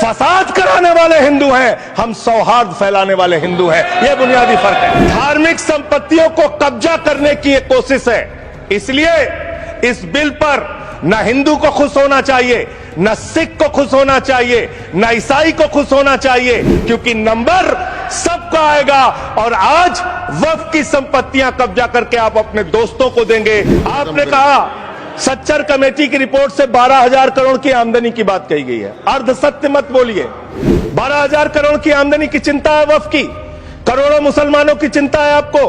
फसाद कराने वाले हिंदू हैं, हम सौहार्द फैलाने वाले हिंदू हैं। यह बुनियादी फर्क है। धार्मिक संपत्तियों को कब्जा करने की एक कोशिश है, इसलिए इस बिल पर न हिंदू को खुश होना चाहिए, न सिख को खुश होना चाहिए, न ईसाई को खुश होना चाहिए, क्योंकि नंबर सबका आएगा। और आज वक्फ की संपत्तियां कब्जा करके आप अपने दोस्तों को देंगे। आपने कहा सच्चर कमेटी की रिपोर्ट से 12,000 करोड़ की आमदनी की बात कही गई है। अर्ध सत्य मत बोलिए। 12,000 करोड़ की आमदनी की चिंता है वक्फ की, करोड़ों मुसलमानों की चिंता है आपको।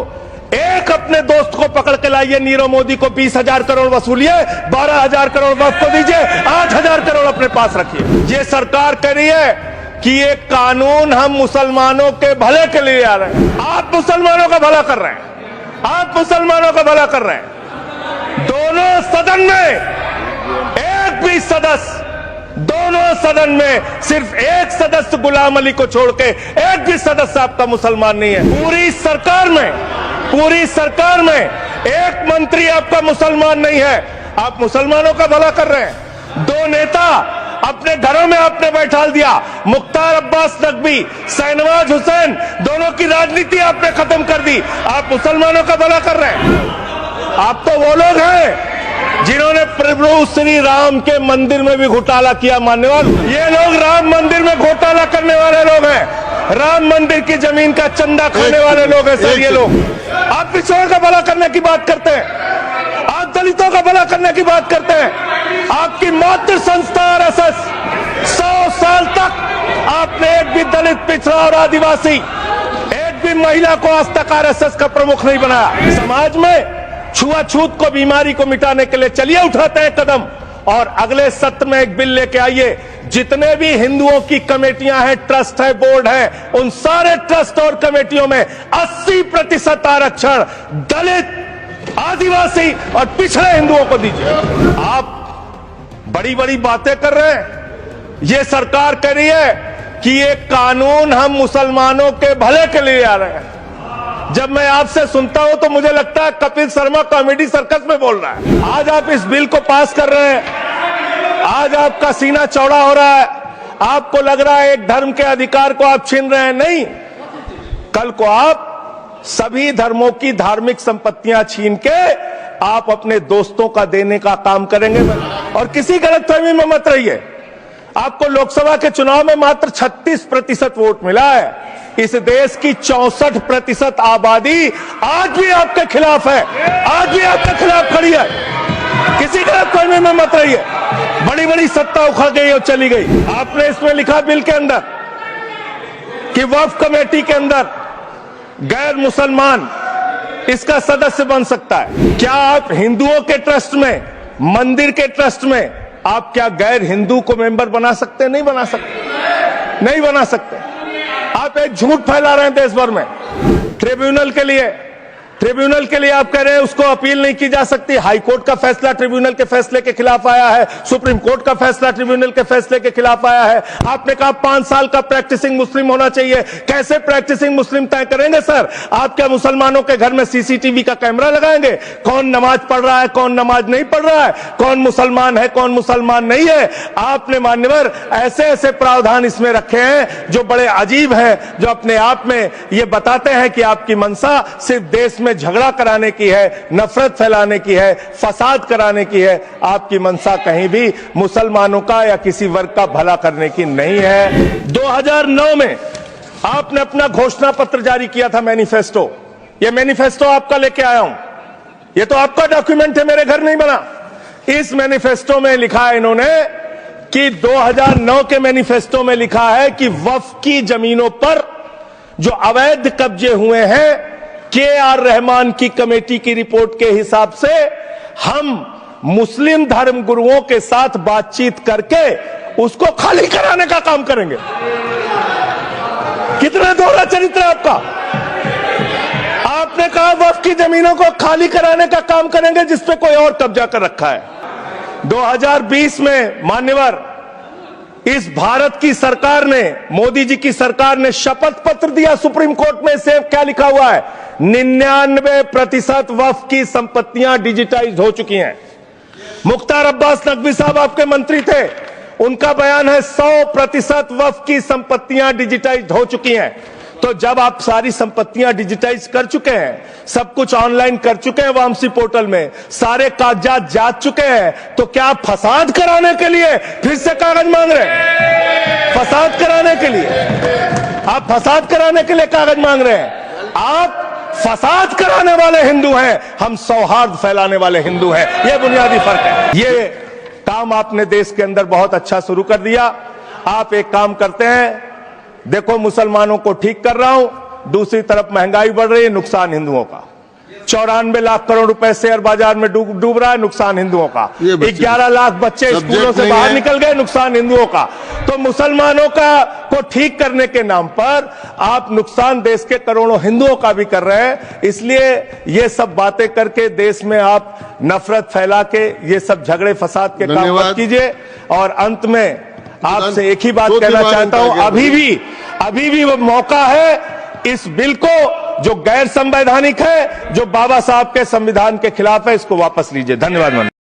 एक अपने दोस्त को पकड़ के लाइए, नीरव मोदी को 20,000 करोड़ वसूलिए, 12,000 करोड़ वक्फ को दीजिए, 8,000 करोड़ अपने पास रखिए। ये सरकार कह रही है कि ये कानून हम मुसलमानों के भले के लिए आ रहे हैं। आप मुसलमानों का भला कर रहे हैं, आप मुसलमानों का भला कर रहे हैं। दोनों सदन में एक भी सदस्य, दोनों सदन में सिर्फ एक सदस्य गुलाम अली को छोड़ के एक भी सदस्य आपका मुसलमान नहीं है। पूरी सरकार में एक मंत्री आपका मुसलमान नहीं है। आप मुसलमानों का भला कर रहे हैं। दो नेता अपने घरों में आपने बैठा दिया, मुख्तार अब्बास नकवी, शाहनवाज हुसैन, दोनों की राजनीति आपने खत्म कर दी। आप मुसलमानों का भला कर रहे हैं। आप तो वो लोग हैं जिन्होंने प्रभु श्री राम के मंदिर में भी घोटाला किया। मान्यवर, ये लोग राम मंदिर में घोटाला करने वाले लोग हैं, राम मंदिर की जमीन का चंदा खाने वाले लोग हैं सर ये लोग। आप पिछड़ों का भला करने की बात करते हैं, आप दलितों का भला करने की बात करते हैं। आपकी मातृ संस्था आरएसएस 100 साल तक आपने एक भी दलित, पिछड़ा और आदिवासी, एक भी महिला को आज तक आरएसएस का प्रमुख नहीं बनाया। समाज में छुआछूत को, बीमारी को मिटाने के लिए चलिए उठाते हैं कदम, और अगले सत्र में एक बिल लेके आइए। जितने भी हिंदुओं की कमेटियां हैं, ट्रस्ट है, बोर्ड है, उन सारे ट्रस्ट और कमेटियों में 80% आरक्षण दलित, आदिवासी और पिछड़े हिंदुओं को दीजिए। आप बड़ी बड़ी बातें कर रहे हैं। ये सरकार कह रही है कि ये कानून हम मुसलमानों के भले के लिए आ रहे हैं। जब मैं आपसे सुनता हूं तो मुझे लगता है कपिल शर्मा कॉमेडी सर्कस में बोल रहा है। आज आप इस बिल को पास कर रहे हैं, आज आपका सीना चौड़ा हो रहा है, आपको लग रहा है एक धर्म के अधिकार को आप छीन रहे हैं। नहीं, कल को आप सभी धर्मों की धार्मिक संपत्तियां छीन के आप अपने दोस्तों का देने का काम करेंगे। और किसी गलतफहमी में मत रहिए। आपको लोकसभा के चुनाव में मात्र 36% वोट मिला है। इस देश की 64% आबादी आज भी आपके खिलाफ है, आज भी आपके खिलाफ खड़ी है। किसी गलतफहमी में मत रहिए। बड़ी बड़ी सत्ता उखड़ गई और चली गई। आपने इसमें लिखा बिल के अंदर कि वक्फ कमेटी के अंदर गैर मुसलमान इसका सदस्य बन सकता है। क्या आप हिंदुओं के ट्रस्ट में, मंदिर के ट्रस्ट में आप क्या गैर हिंदू को मेंबर बना सकते हैं? नहीं बना सकते, नहीं बना सकते। आप एक झूठ फैला रहे हैं देश भर में। ट्रिब्यूनल के लिए आप कह रहे हैं उसको अपील नहीं की जा सकती। हाई कोर्ट का फैसला ट्रिब्यूनल के फैसले के खिलाफ आया है, सुप्रीम कोर्ट का फैसला ट्रिब्यूनल के फैसले के खिलाफ आया है। आपने कहा 5 साल का प्रैक्टिसिंग मुस्लिम होना चाहिए। कैसे प्रैक्टिसिंग मुस्लिम तय करेंगे सर? आप क्या मुसलमानों के घर में सीसीटीवी का कैमरा लगाएंगे? कौन नमाज पढ़ रहा है, कौन नमाज नहीं पढ़ रहा है, कौन मुसलमान है, कौन मुसलमान नहीं है? आपने मान्यवर ऐसे ऐसे प्रावधान इसमें रखे हैं जो बड़े अजीब हैं, जो अपने आप में ये बताते हैं कि आपकी मंशा सिर्फ देश में झगड़ा कराने की है, नफरत फैलाने की है, फसाद कराने की है। आपकी मंशा कहीं भी मुसलमानों का या किसी वर्ग का भला करने की नहीं है। 2009 में आपने अपना घोषणा पत्र जारी किया था, मैनिफेस्टो। ये मैनिफेस्टो आपका लेके आया हूं, ये तो आपका डॉक्यूमेंट है, मेरे घर नहीं बना। इस मैनिफेस्टो में लिखा है इन्होंने कि 2009 के मैनिफेस्टो में लिखा है कि वक्फ की जमीनों पर जो अवैध कब्जे हुए हैं, के.आर. रहमान की कमेटी की रिपोर्ट के हिसाब से हम मुस्लिम धर्म गुरुओं के साथ बातचीत करके उसको खाली कराने का काम करेंगे। कितना दोहरा चरित्र है आपका। आपने कहा वक्फ की जमीनों को खाली कराने का काम करेंगे जिसपे कोई और कब्जा कर रखा है। 2020 में मान्यवर इस भारत की सरकार ने, मोदी जी की सरकार ने शपथ पत्र दिया सुप्रीम कोर्ट में। से क्या लिखा हुआ है? 99% वक्फ की संपत्तियां डिजिटाइज हो चुकी हैं। मुख्तार अब्बास नकवी साहब आपके मंत्री थे, उनका बयान है 100% वक्फ की संपत्तियां डिजिटाइज हो चुकी हैं। तो जब आप सारी संपत्तियां डिजिटाइज कर चुके हैं, सब कुछ ऑनलाइन कर चुके हैं वामसी पोर्टल में, सारे कागजात जांच चुके हैं, तो क्या आप फसाद कराने के लिए फिर से कागज मांग रहे हैं? फसाद कराने के लिए आप फसाद कराने के लिए कागज मांग रहे हैं? आप फसाद कराने वाले हिंदू हैं, हम सौहार्द फैलाने वाले हिंदू हैं। यह बुनियादी फर्क है। ये काम आपने देश के अंदर बहुत अच्छा शुरू कर दिया। आप एक काम करते हैं, देखो मुसलमानों को ठीक कर रहा हूं, दूसरी तरफ महंगाई बढ़ रही है, नुकसान हिंदुओं का। 94 लाख करोड़ रुपए शेयर बाजार में डूब रहा है, नुकसान हिंदुओं का। 11 लाख बच्चे स्कूलों से बाहर निकल गए, नुकसान हिंदुओं का। तो मुसलमानों को ठीक करने के नाम पर आप नुकसान देश के करोड़ों हिंदुओं का भी कर रहे हैं। इसलिए ये सब बातें करके देश में आप नफरत फैला के ये सब झगड़े फसाद के काम मत कीजिए। और अंत में आपसे एक ही बात कहना चाहता हूं, अभी भी वो मौका है इस बिल को, जो गैर संवैधानिक है, जो बाबा साहब के संविधान के खिलाफ है, इसको वापस लीजिए। धन्यवाद।